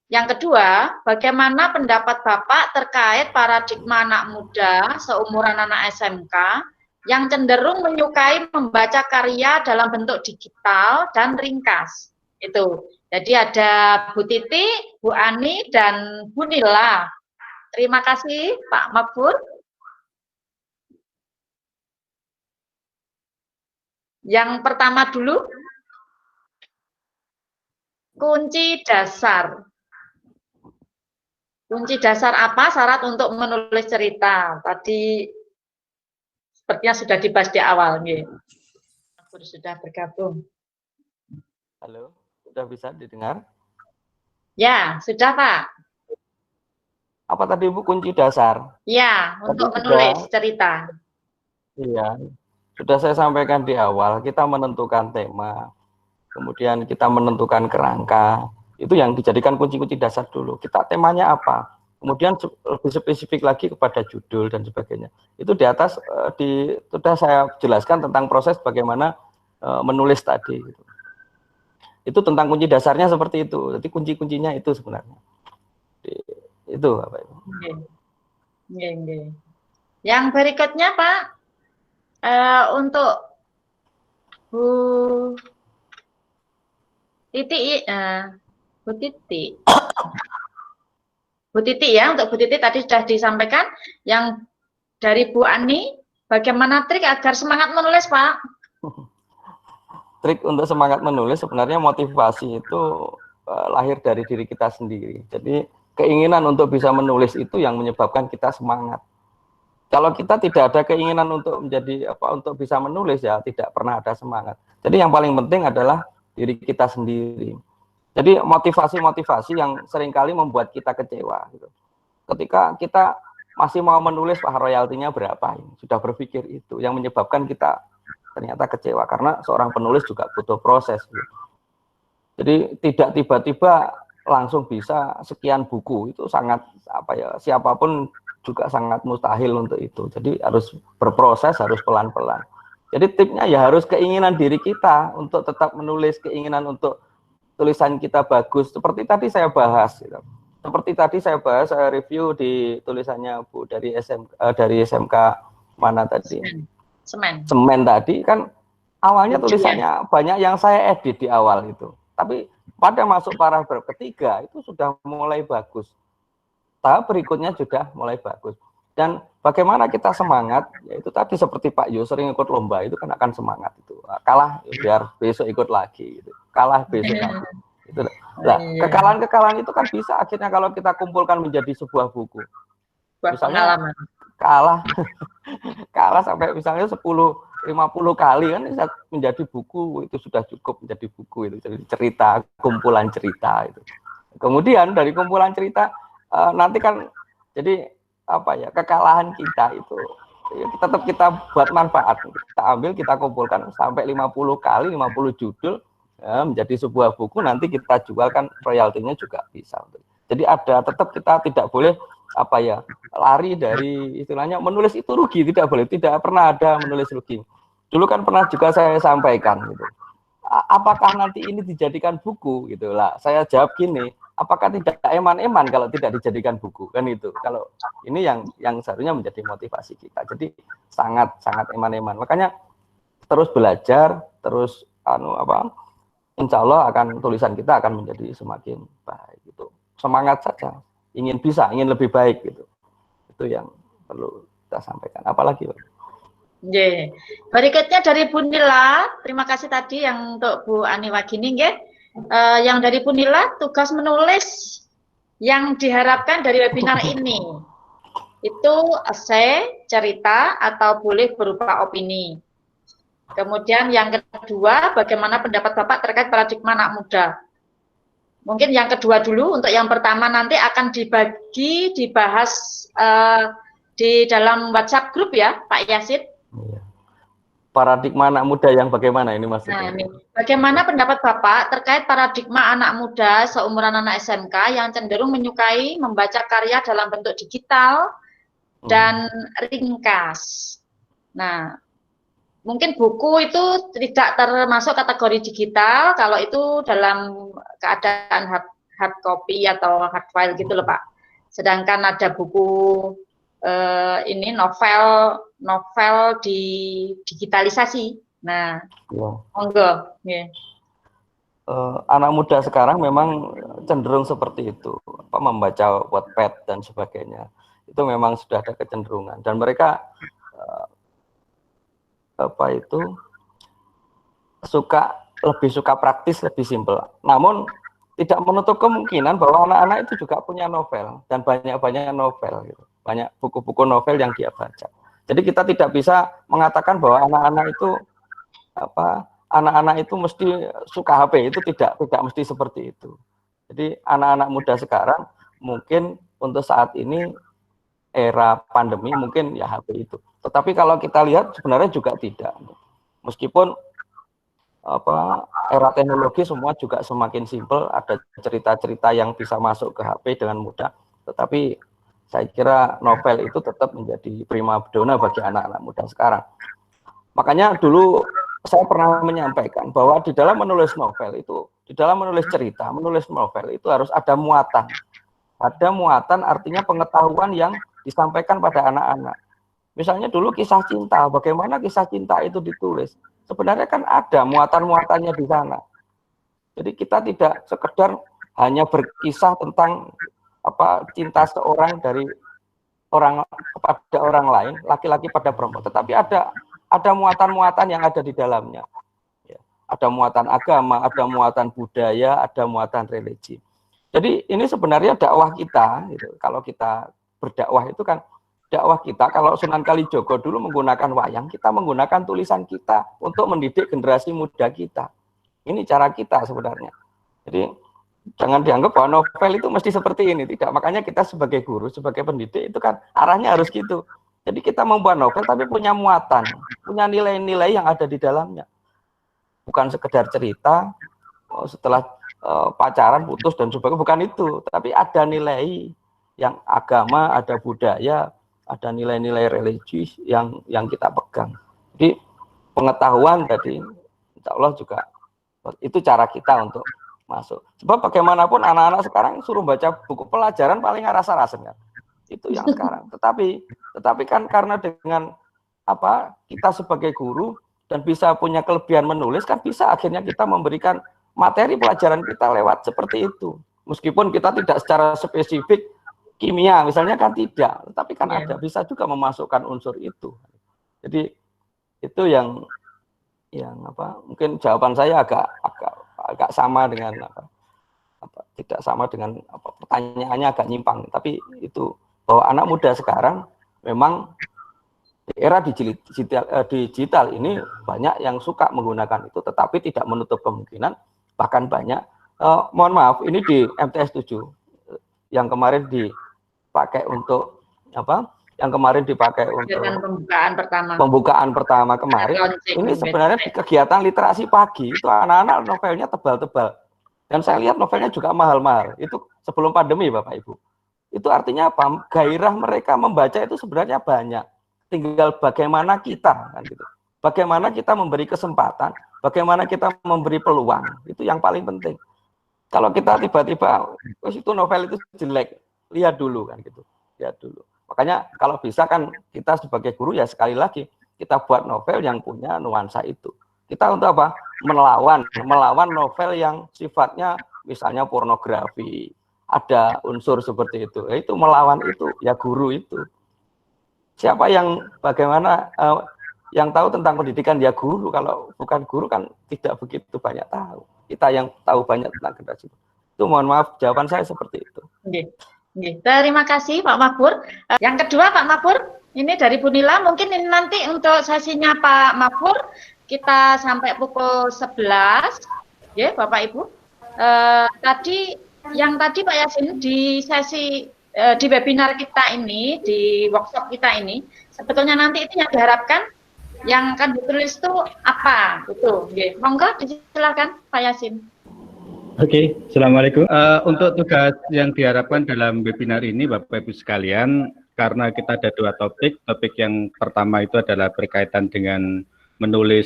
Yang kedua, bagaimana pendapat Bapak terkait paradigma anak muda seumuran anak SMK yang cenderung menyukai membaca karya dalam bentuk digital dan ringkas. Itu. Jadi ada Bu Titi, Bu Ani, dan Bu Nila. Terima kasih Pak Mafur. Yang pertama dulu, kunci dasar. Kunci dasar apa syarat untuk menulis cerita? Tadi sepertinya sudah dibahas di awal, nggih. Sudah bergabung. Halo, sudah bisa didengar? Ya, sudah Pak. Apa tadi Bu kunci dasar? Ya, untuk menulis cerita. Iya, sudah saya sampaikan di awal, kita menentukan tema, kemudian kita menentukan kerangka, itu yang dijadikan kunci-kunci dasar dulu. Kita temanya apa? Kemudian lebih spesifik lagi kepada judul dan sebagainya. Itu di atas sudah saya jelaskan tentang proses bagaimana menulis tadi. Itu tentang kunci dasarnya seperti itu. Jadi kunci-kuncinya itu sebenarnya. Itu apa itu? Yang berikutnya Pak, untuk Bu Titi, Bu Titi. Bu Titi ya, untuk Bu Titi tadi sudah disampaikan. Yang dari Bu Ani, bagaimana trik agar semangat menulis, Pak? Trik untuk semangat menulis sebenarnya motivasi itu lahir dari diri kita sendiri. Jadi keinginan untuk bisa menulis itu yang menyebabkan kita semangat. Kalau kita tidak ada keinginan untuk untuk bisa menulis, ya tidak pernah ada semangat. Jadi yang paling penting adalah diri kita sendiri. Jadi motivasi-motivasi yang seringkali membuat kita kecewa. Gitu. Ketika kita masih mau menulis, Pak, royaltinya berapa? Sudah berpikir itu yang menyebabkan kita ternyata kecewa. Karena seorang penulis juga butuh proses. Gitu. Jadi tidak tiba-tiba langsung bisa sekian buku. Itu sangat siapapun juga sangat mustahil untuk itu. Jadi harus berproses, harus pelan-pelan. Jadi tipnya ya harus keinginan diri kita untuk tetap menulis, keinginan untuk tulisan kita bagus. Seperti tadi saya bahas, gitu. Seperti tadi saya bahas, saya review di tulisannya Bu dari SMK mana tadi? Semen tadi kan awalnya tulisannya banyak yang saya edit di awal itu. Tapi pada masuk paragraf ketiga itu sudah mulai bagus. Tahap berikutnya sudah mulai bagus. Dan bagaimana kita semangat, yaitu tadi seperti Pak Yo sering ikut lomba itu kan akan semangat itu. Kalah biar besok ikut lagi gitu. Kalah besok lagi. Itu. Nah, kekalahan-kekalahan itu kan bisa akhirnya kalau kita kumpulkan menjadi sebuah buku. Misalnya kalah sampai misalnya 50 kali kan bisa menjadi buku, itu sudah cukup menjadi buku itu, jadi cerita, kumpulan cerita itu. Kemudian dari kumpulan cerita nanti kan jadi apa ya, kekalahan kita itu ya, tetap kita buat manfaat, kita ambil, kita kumpulkan sampai 50 kali 50 judul ya, menjadi sebuah buku, nanti kita jualkan, royaltinya juga bisa. Jadi ada, tetap kita tidak boleh apa ya, lari dari istilahnya menulis itu rugi, tidak boleh, tidak pernah ada menulis rugi. Dulu kan pernah juga saya sampaikan gitu, apakah nanti ini dijadikan buku gitu lah, saya jawab gini, apakah tidak eman-eman kalau tidak dijadikan buku, kan itu. Kalau ini yang seharusnya menjadi motivasi kita. Jadi sangat eman-eman. Makanya terus belajar, terus insya Allah akan tulisan kita akan menjadi semakin baik gitu. Semangat saja, ingin bisa, ingin lebih baik gitu. Itu yang perlu kita sampaikan. Apalagi Pak? Berikutnya dari Bu Nila, terima kasih tadi yang untuk Bu Ani Wagini, yang dari Bu Nila, tugas menulis yang diharapkan dari webinar ini itu esai, cerita, atau boleh berupa opini. Kemudian yang kedua, bagaimana pendapat Bapak terkait paradigma anak muda? Mungkin yang kedua dulu, untuk yang pertama nanti akan dibahas di dalam WhatsApp grup ya, Pak Yasid. Paradigma anak muda yang bagaimana ini maksudnya? Nah, bagaimana pendapat Bapak terkait paradigma anak muda seumuran anak SMK yang cenderung menyukai membaca karya dalam bentuk digital dan ringkas? Nah, mungkin buku itu tidak termasuk kategori digital, kalau itu dalam keadaan hard copy atau hard file gitu loh Pak. Sedangkan ada buku ini novel di digitalisasi. Nah, monggo. Anak muda sekarang memang cenderung seperti itu, membaca Wattpad dan sebagainya. Itu memang sudah ada kecenderungan dan mereka lebih suka praktis, lebih simpel. Namun tidak menutup kemungkinan bahwa anak-anak itu juga punya novel dan banyak novel gitu. Banyak buku-buku novel yang dia baca. Jadi kita tidak bisa mengatakan bahwa anak-anak itu mesti suka HP, itu tidak mesti seperti itu. Jadi anak-anak muda sekarang mungkin untuk saat ini era pandemi mungkin ya HP itu. Tetapi kalau kita lihat sebenarnya juga tidak. Meskipun era teknologi semua juga semakin simpel, ada cerita-cerita yang bisa masuk ke HP dengan mudah, tetapi saya kira novel itu tetap menjadi primadona bagi anak-anak muda sekarang. Makanya dulu saya pernah menyampaikan bahwa di dalam menulis novel itu, di dalam menulis cerita, menulis novel itu harus ada muatan. Ada muatan artinya pengetahuan yang disampaikan pada anak-anak. Misalnya dulu kisah cinta, bagaimana kisah cinta itu ditulis. Sebenarnya kan ada muatan-muatannya di sana. Jadi kita tidak sekedar hanya berkisah tentang cinta seorang dari orang kepada orang lain, laki-laki pada perempuan, tetapi ada muatan-muatan yang ada di dalamnya. Ya, ada muatan agama, ada muatan budaya, ada muatan religi. Jadi ini sebenarnya dakwah kita, gitu. Kalau kita berdakwah itu kan dakwah kita, kalau Sunan Kalijogo dulu menggunakan wayang, kita menggunakan tulisan kita untuk mendidik generasi muda kita. Ini cara kita sebenarnya. Jadi jangan dianggap bahwa novel itu mesti seperti ini, tidak. Makanya kita sebagai guru, sebagai pendidik itu kan arahnya harus gitu. Jadi kita membuat novel tapi punya muatan, punya nilai-nilai yang ada di dalamnya. Bukan sekedar cerita setelah pacaran putus dan sebagainya, bukan itu. Tapi ada nilai yang agama, ada budaya, ada nilai-nilai religius yang kita pegang. Jadi pengetahuan tadi, insya Allah juga itu cara kita untuk masuk. Sebab bagaimanapun anak-anak sekarang suruh baca buku pelajaran paling rasa-rasen kan. Itu yang sekarang. Tetapi kan karena dengan kita sebagai guru dan bisa punya kelebihan menulis kan bisa akhirnya kita memberikan materi pelajaran kita lewat seperti itu. Meskipun kita tidak secara spesifik kimia misalnya kan tidak, tapi kan ada bisa juga memasukkan unsur itu. Jadi itu yang apa? Mungkin jawaban saya agak sama dengan tidak sama dengan pertanyaannya agak nyimpang. Tapi itu bahwa anak muda sekarang memang di era digital ini banyak yang suka menggunakan itu, tetapi tidak menutup kemungkinan bahkan banyak. Mohon maaf, ini di MTS 7 yang kemarin dipakai untuk apa? Yang kemarin dipakai untuk pembukaan pertama kemarin. Ini sebenarnya di kegiatan literasi pagi itu anak-anak novelnya tebal-tebal. Dan saya lihat novelnya juga mahal-mahal. Itu sebelum pandemi, Bapak Ibu. Itu artinya apa? Gairah mereka membaca itu sebenarnya banyak. Tinggal bagaimana kita, kan gitu. Bagaimana kita memberi kesempatan, bagaimana kita memberi peluang. Itu yang paling penting. Kalau kita tiba-tiba, itu novel itu jelek, lihat dulu kan gitu, lihat dulu. Makanya kalau bisa kan kita sebagai guru ya sekali lagi kita buat novel yang punya nuansa itu. Kita untuk apa? Melawan novel yang sifatnya misalnya pornografi, ada unsur seperti itu. Itu melawan itu ya guru itu. Siapa yang bagaimana yang tahu tentang pendidikan ya guru, kalau bukan guru kan tidak begitu banyak tahu. Kita yang tahu banyak tentang generasi itu. Mohon maaf, jawaban saya seperti itu. Terima kasih Pak Makfur. Yang kedua Pak Makfur, ini dari Bu Nila, mungkin ini nanti untuk sesinya Pak Makfur kita sampai pukul 11, ya Bapak Ibu. Tadi Pak Yasin di sesi di webinar kita ini, di workshop kita ini, sebetulnya nanti itu yang diharapkan yang akan ditulis itu apa? Itu, monggo silakan Pak Yasin. Oke, Assalamualaikum. Untuk tugas yang diharapkan dalam webinar ini, Bapak Ibu sekalian, karena kita ada dua topik. Topik yang pertama itu adalah berkaitan dengan menulis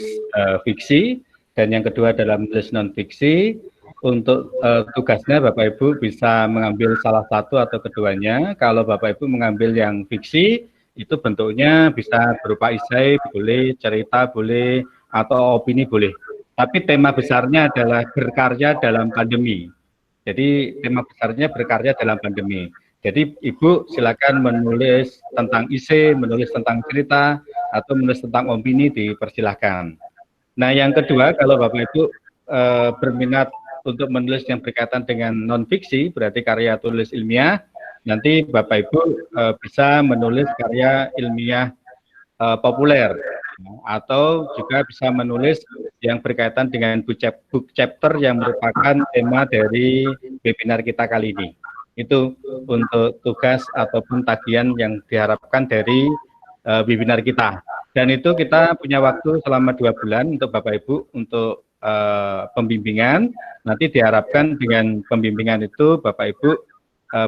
fiksi, dan yang kedua adalah menulis non-fiksi. Untuk tugasnya Bapak Ibu bisa mengambil salah satu atau keduanya. Kalau Bapak Ibu mengambil yang fiksi, itu bentuknya bisa berupa esai, boleh, cerita, boleh, atau opini, boleh. Tapi tema besarnya adalah berkarya dalam pandemi. Jadi tema besarnya berkarya dalam pandemi. Jadi Ibu silakan menulis tentang esai, menulis tentang cerita, atau menulis tentang opini, dipersilahkan. Nah yang kedua, kalau Bapak Ibu berminat untuk menulis yang berkaitan dengan non-fiksi, berarti karya tulis ilmiah, nanti Bapak Ibu bisa menulis karya ilmiah populer, atau juga bisa menulis yang berkaitan dengan book chapter yang merupakan tema dari webinar kita kali ini. Itu untuk tugas ataupun tagihan yang diharapkan dari webinar kita. Dan itu kita punya waktu selama 2 bulan untuk Bapak Ibu untuk pembimbingan. Nanti diharapkan dengan pembimbingan itu Bapak Ibu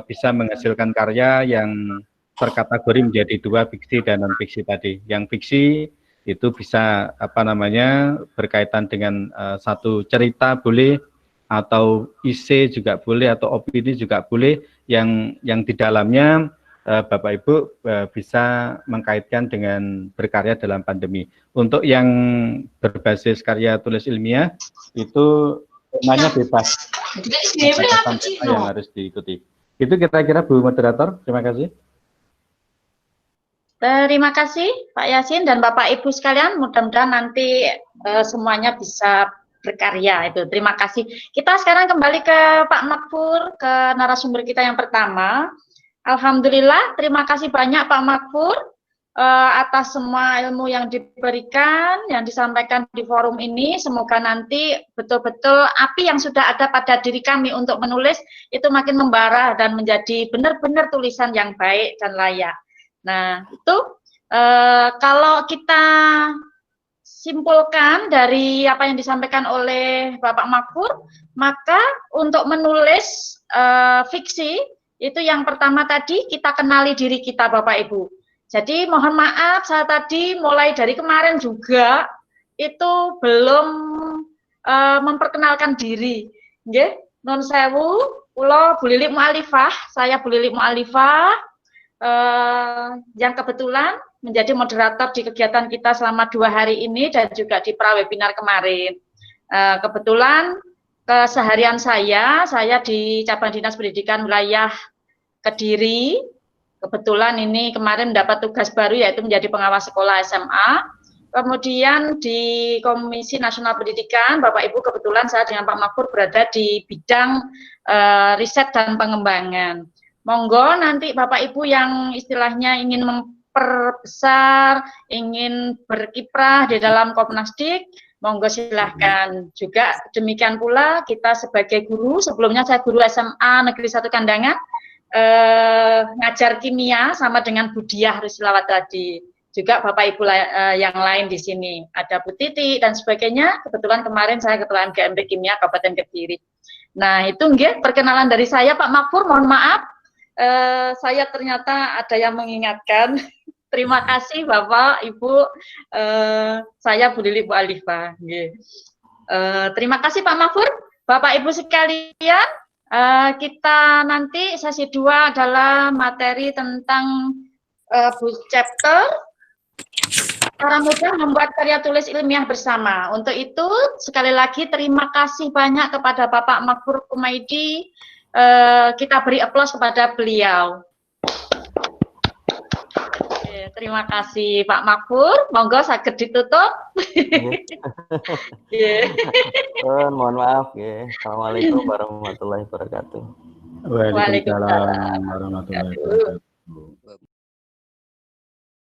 bisa menghasilkan karya yang terkategori menjadi 2, fiksi dan non fiksi tadi. Yang fiksi itu bisa berkaitan dengan satu cerita boleh, atau isi juga boleh, atau opini juga boleh, yang di dalamnya Bapak Ibu bisa mengkaitkan dengan berkarya dalam pandemi. Untuk yang berbasis karya tulis ilmiah itu temanya bebas, yang harus diikuti. Itu kira-kira Bu Moderator, terima kasih. Terima kasih Pak Yasin dan Bapak Ibu sekalian, mudah-mudahan nanti semuanya bisa berkarya itu. Terima kasih. Kita sekarang kembali ke Pak Makfur, ke narasumber kita yang pertama. Alhamdulillah, terima kasih banyak Pak Makfur atas semua ilmu yang diberikan, yang disampaikan di forum ini. Semoga nanti betul-betul api yang sudah ada pada diri kami untuk menulis itu makin membara dan menjadi benar-benar tulisan yang baik dan layak. Nah, itu kalau kita simpulkan dari apa yang disampaikan oleh Bapak Makfur, maka untuk menulis fiksi, itu yang pertama tadi kita kenali diri kita Bapak Ibu. Jadi mohon maaf, saya tadi mulai dari kemarin juga itu belum memperkenalkan diri. Nggih, nun sewu, kula Bu Lilik Mu'alifah, saya Bu Lilik Mu'alifah, yang kebetulan menjadi moderator di kegiatan kita selama 2 hari ini dan juga di pra-webinar kemarin. Kebetulan keseharian saya di cabang dinas pendidikan wilayah Kediri. Kebetulan ini kemarin mendapat tugas baru yaitu menjadi pengawas sekolah SMA. Kemudian di Komisi Nasional Pendidikan, Bapak Ibu, kebetulan saya dengan Pak Makfur berada di bidang riset dan pengembangan. Monggo nanti Bapak Ibu yang istilahnya ingin memperbesar, ingin berkiprah di dalam Komnasdik, monggo silahkan. Juga demikian pula kita sebagai guru, sebelumnya saya guru SMA Negeri 1 Kandangan, ngajar kimia sama dengan Bu Diah Rusilawat tadi. Juga Bapak Ibu yang lain di sini, ada Bu Titi dan sebagainya. Kebetulan kemarin saya ketua GMP Kimia Kabupaten Kediri. Nah itu nggih perkenalan dari saya, Pak Makfur. Mohon maaf, saya ternyata ada yang mengingatkan. Terima kasih Bapak, Ibu. Saya Bu Lili, Bu Alifa. Terima kasih Pak Makfur. Bapak Ibu sekalian, kita nanti sesi 2 adalah materi tentang chapter cara mudah membuat karya tulis ilmiah bersama. Untuk itu, sekali lagi terima kasih banyak kepada Bapak Makfur Kumaidi. Kita beri aplaus kepada beliau. Oke, terima kasih Pak Makfur. Monggo saged ditutup. Mohon maaf. Assalamualaikum warahmatullahi wabarakatuh. Waalaikumsalam warahmatullahi wabarakatuh.